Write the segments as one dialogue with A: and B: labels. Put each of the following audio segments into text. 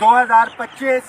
A: 2025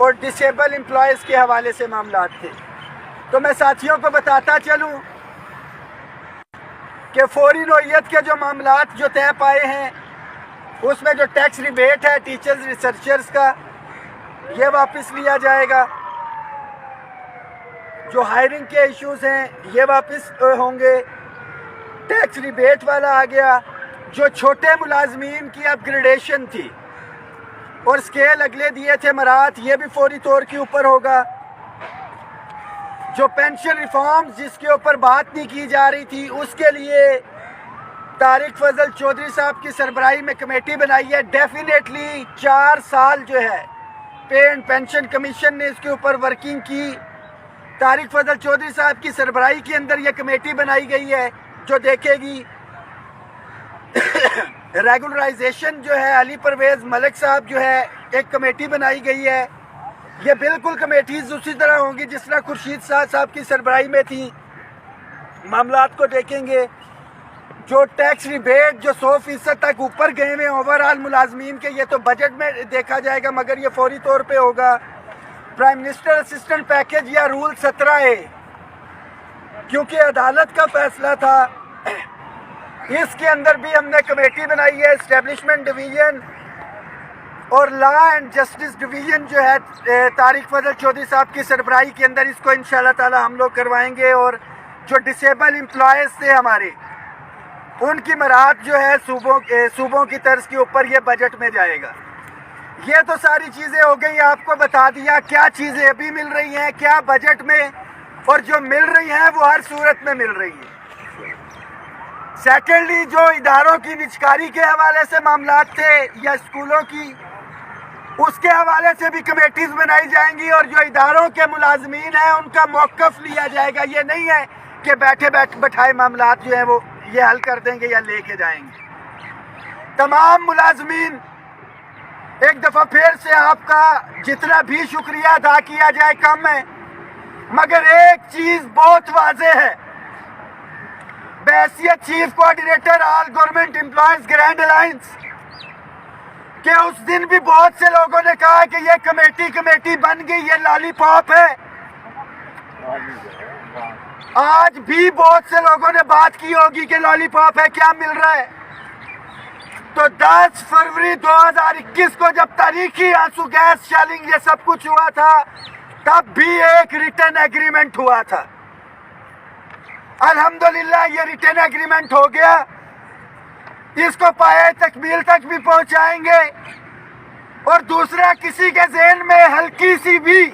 A: اور disable employees کے حوالے سے معاملات تھے۔ تو میں ساتھیوں کو بتاتا چلوں کہ فوری نوعیت کے جو معاملات جو طے پائے ہیں اس میں جو ٹیکس ریبیٹ ہے ٹیچرز ریسرچرز کا یہ واپس لیا جائے گا، جو ہائرنگ کے ایشوز ہیں یہ واپس ہوں گے، ٹیکس ریبیٹ والا آ گیا، جو چھوٹے ملازمین کی اپ گریڈیشن تھی اور اسکیل اگلے دیے تھے مراعات یہ بھی فوری طور کے اوپر ہوگا، جو پینشن ریفارمز جس کے اوپر بات نہیں کی جا رہی تھی اس کے لیے طارق فضل چودھری صاحب کی سربراہی میں کمیٹی بنائی ہے، ڈیفینیٹلی 4 سال جو ہے پے اینڈ پینشن کمیشن نے اس کے اوپر ورکنگ کی، طارق فضل چودھری صاحب کی سربراہی کے اندر یہ کمیٹی بنائی گئی ہے جو دیکھے گی ریگولرائزیشن جو ہے علی پرویز ملک صاحب جو ہے ایک کمیٹی بنائی گئی ہے، یہ بالکل کمیٹیز اسی طرح ہوں گی جس طرح خورشید صاحب کی سربراہی میں تھی، معاملات کو دیکھیں گے، جو ٹیکس ریبیٹ جو 100% تک اوپر گئے ہوئے اوورآل ملازمین کے یہ تو بجٹ میں دیکھا جائے گا مگر یہ فوری طور پہ ہوگا، پرائم منسٹر اسسٹنٹ پیکیج یا رول 17A کیونکہ عدالت کا فیصلہ تھا اس کے اندر بھی ہم نے کمیٹی بنائی ہے، اسٹیبلشمنٹ ڈویژن اور لا اینڈ جسٹس ڈویژن جو ہے طارق فضل چودھری صاحب کی سربراہی کے اندر اس کو انشاءاللہ تعالی ہم لوگ کروائیں گے، اور جو ڈسیبل امپلائیز تھے ہمارے ان کی مراعات جو ہے صوبوں کی طرز کے اوپر یہ بجٹ میں جائے گا۔ یہ تو ساری چیزیں ہو گئی، آپ کو بتا دیا کیا چیزیں ابھی مل رہی ہیں کیا بجٹ میں، اور جو مل رہی ہیں وہ ہر صورت میں مل رہی ہیں۔ سیکنڈلی جو اداروں کی نجکاری کے حوالے سے معاملات تھے یا اسکولوں کی اس کے حوالے سے بھی کمیٹیز بنائی جائیں گی، اور جو اداروں کے ملازمین ہیں ان کا موقف لیا جائے گا، یہ نہیں ہے کہ بٹھائے معاملات جو ہیں وہ یہ حل کر دیں گے یا لے کے جائیں گے۔ تمام ملازمین ایک دفعہ پھر سے آپ کا جتنا بھی شکریہ ادا کیا جائے کم ہے، مگر ایک چیز بہت واضح ہے، بحیثیت چیف کوآرڈینیٹر آل گورنمنٹ امپلائیز گرینڈ الائنس کہ اس دن بھی بہت سے لوگوں نے کہا کہ یہ کمیٹی بن گئی یہ لالی پاپ ہے، آج بھی بہت سے لوگوں نے بات کی ہوگی کہ لالی پاپ ہے کیا مل رہا ہے۔ تو 10 فروری 2021 کو جب تاریخی آنسو گیس شیلنگ یہ سب کچھ ہوا تھا تب بھی ایک ریٹن ایگریمنٹ ہوا تھا، الحمدللہ یہ ریٹن ایگریمنٹ ہو گیا، اس کو پائے تکمیل تک بھی پہنچائیں گے، اور دوسرا کسی کے ذہن میں ہلکی سی بھی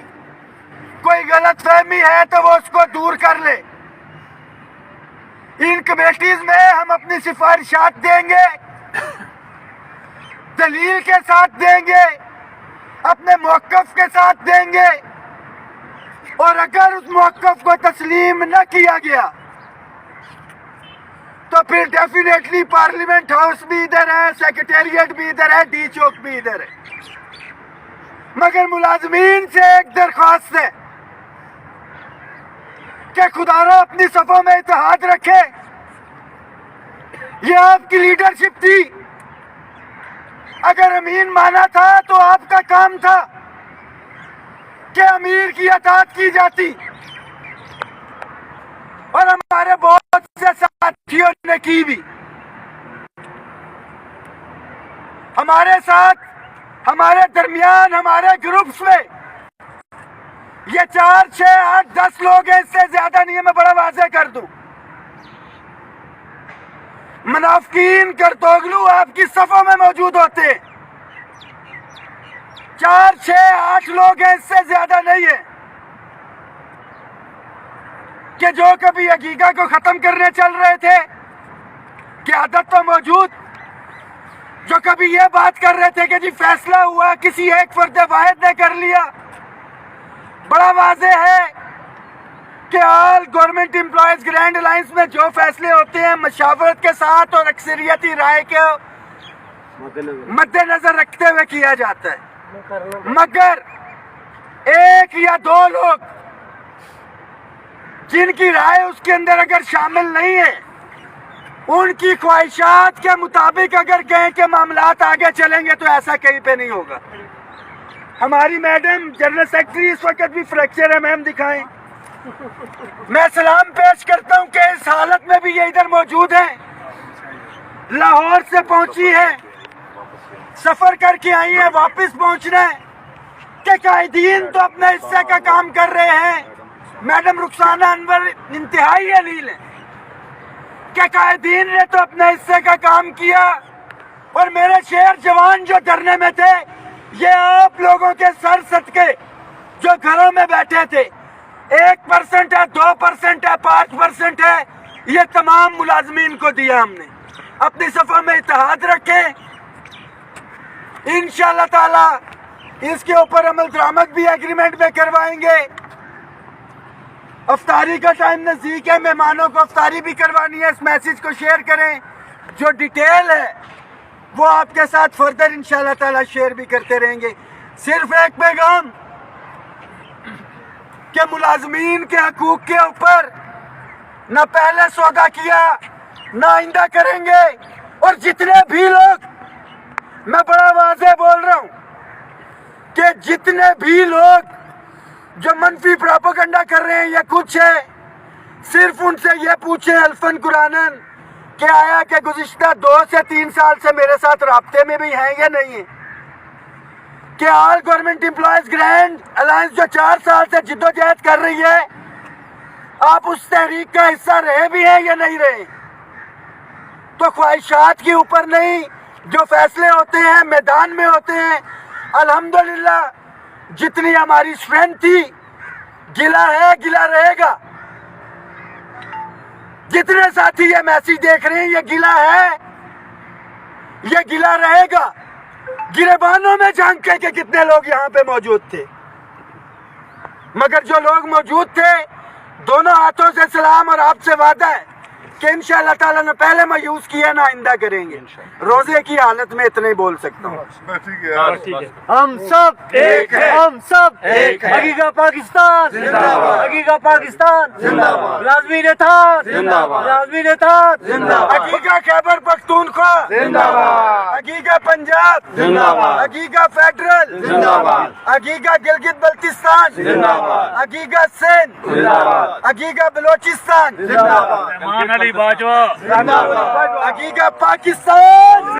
A: کوئی غلط فہمی ہے تو وہ اس کو دور کر لے۔ ان کمیٹیز میں ہم اپنی سفارشات دیں گے، دلیل کے ساتھ دیں گے، اپنے موقف کے ساتھ دیں گے، اور اگر اس موقف کو تسلیم نہ کیا گیا تو پھر ڈیفینیٹلی پارلیمنٹ ہاؤس بھی ادھر ہے، سیکریٹریٹ بھی ادھر ہے، ڈی چوک بھی ادھر ہے۔ مگر ملازمین سے ایک درخواست ہے کہ خدا را اپنی صفوں میں اتحاد رکھے، یہ آپ کی لیڈرشپ تھی، اگر امین مانا تھا تو آپ کا کام تھا کہ امیر کی اطاعت کی جاتی، اور ہمارے بہت سے ساتھیوں نے کی بھی، ہمارے ساتھ ہمارے درمیان ہمارے گروپس میں یہ 4 6 8 10 لوگ ہیں، اس سے زیادہ نہیں ہے، میں بڑا واضح کر دوں۔ منافقین کرتوگلو آپ کی صفوں میں موجود ہوتے ہیں، 4 6 8 لوگ ہیں، اس سے زیادہ نہیں ہے، کہ جو کبھی حقیقت کو ختم کرنے چل رہے تھے، قیادت تو موجود، جو کبھی یہ بات کر رہے تھے کہ جی فیصلہ ہوا کسی ایک فرد واحد نے کر لیا، بڑا واضح ہے کہ آل گورنمنٹ امپلائیز گرینڈ الائنس میں جو فیصلے ہوتے ہیں مشاورت کے ساتھ اور اکثریتی رائے کے مد نظر رکھتے ہوئے کیا جاتا ہے، مگر 1 یا 2 لوگ جن کی رائے اس کے اندر اگر شامل نہیں ہے، ان کی خواہشات کے مطابق اگر کہیں کہ معاملات آگے چلیں گے تو ایسا کہیں پہ نہیں ہوگا۔ ہماری میڈم جنرل سیکرٹری اس وقت بھی فریکچر ہے، میم دکھائیں. میں سلام پیش کرتا ہوں کہ اس حالت میں بھی یہ ادھر موجود ہیں. لاہور سے پہنچی ہے، سفر کر کے آئی ہیں، واپس پہنچنا ہے. کہ قائدین تو اپنے حصے کا کام کر رہے ہیں. میڈم رخسانہ انور انتہائی علیل ہیں کہ قائدین نے تو اپنے حصے کا کام کیا، اور میرے شیر جوان جو ڈرنے میں تھے، یہ آپ لوگوں کے سر صدقے جو گھروں میں بیٹھے تھے، 1% ہے، 2% ہے، 5% ہے، یہ تمام ملازمین کو دیا ہم نے. اپنی صفوں میں اتحاد رکھیں. انشاءاللہ تعالی اس کے اوپر عمل درآمد بھی ایگریمنٹ میں کروائیں گے. افطاری کا ٹائم نزدیک ہے، مہمانوں کو افطاری بھی کروانی ہے. اس میسج کو شیئر کریں. جو ڈیٹیل ہے وہ آپ کے ساتھ فردر انشاءاللہ تعالی شیئر بھی کرتے رہیں گے. صرف ایک پیغام کہ ملازمین کے حقوق کے اوپر نہ پہلے سودا کیا، نہ آئندہ کریں گے. اور جتنے بھی لوگ، میں بڑا واضح بول رہا ہوں کہ جتنے بھی لوگ جو منفی پروپیگنڈا کر رہے ہیں یا کچھ ہے، صرف ان سے یہ پوچھیں الفن قرآنن کہ آیا کہ گزشتہ 2 سے 3 سال سے میرے ساتھ رابطے میں بھی ہیں یا نہیں ہیں، کہ آل گورنمنٹ امپلائیز گرینڈ الائنس جو 4 سال سے جدوجہد کر رہی ہے، آپ اس تحریک کا حصہ رہے بھی ہیں یا نہیں رہے. تو خواہشات کے اوپر نہیں، جو فیصلے ہوتے ہیں میدان میں ہوتے ہیں. الحمدللہ جتنی ہماری اسٹرینتھ تھی، گلا ہے، گلا رہے گا. جتنے ساتھی یہ میسج دیکھ رہے ہیں، یہ گلا ہے، یہ گلا رہے گا. گریبانوں میں جھانک کے کہ کتنے لوگ یہاں پہ موجود تھے، مگر جو لوگ موجود تھے، دونوں ہاتھوں سے سلام. اور آپ سے وعدہ ہے کہ انشاءاللہ تعالیٰ نے پہلے مایوس کیا، نہ آئندہ کریں گے. روزے کی حالت میں اتنے ہی بول سکتا ہوں.
B: ہم سب ایک ہیں، ہم سب ایک ہیں. حقیقت پاکستان زندہ باد، حقیقت پاکستان زندہ باد. ملازمین اتحاد زندہ باد، ملازمین اتحاد زندہ باد.
A: حقیقت خیبر پختونخوا
B: زندہ باد،
A: حقیقت پنجاب
B: زندہ باد،
A: حقیقت فیڈرل
B: زندہ باد،
A: حقیقت گلگت بلتستان
B: زندہ باد،
A: حقیقت سندھ
B: زندہ باد،
A: حقیقت بلوچستان
B: زندہ باد.
C: رحمان علی باجوہ
A: حقیقت پاکستان.